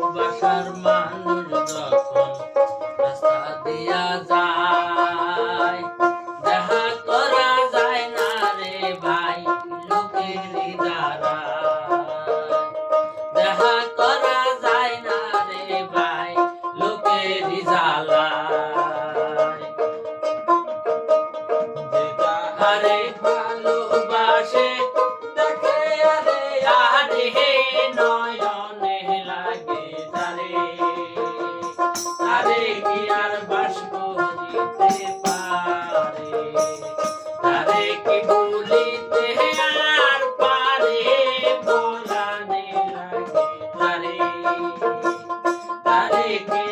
ভালোবাসার মানুষ যখন রাস্তা দিয়া যায়, দেখা করা যায় না রে ভাই লোকের দ্বারায়, দেখা করা যায় না রে ভাই লোকের জ্বালায়। যে যাহারে ভালোবাসে দেখে আরে আরে নয়নে লাগে তারে, তারে কি আর বাস করিতে পারে, তারে কি ভুলিতে আর পারে, বলানে লাগে তারে, তারে কি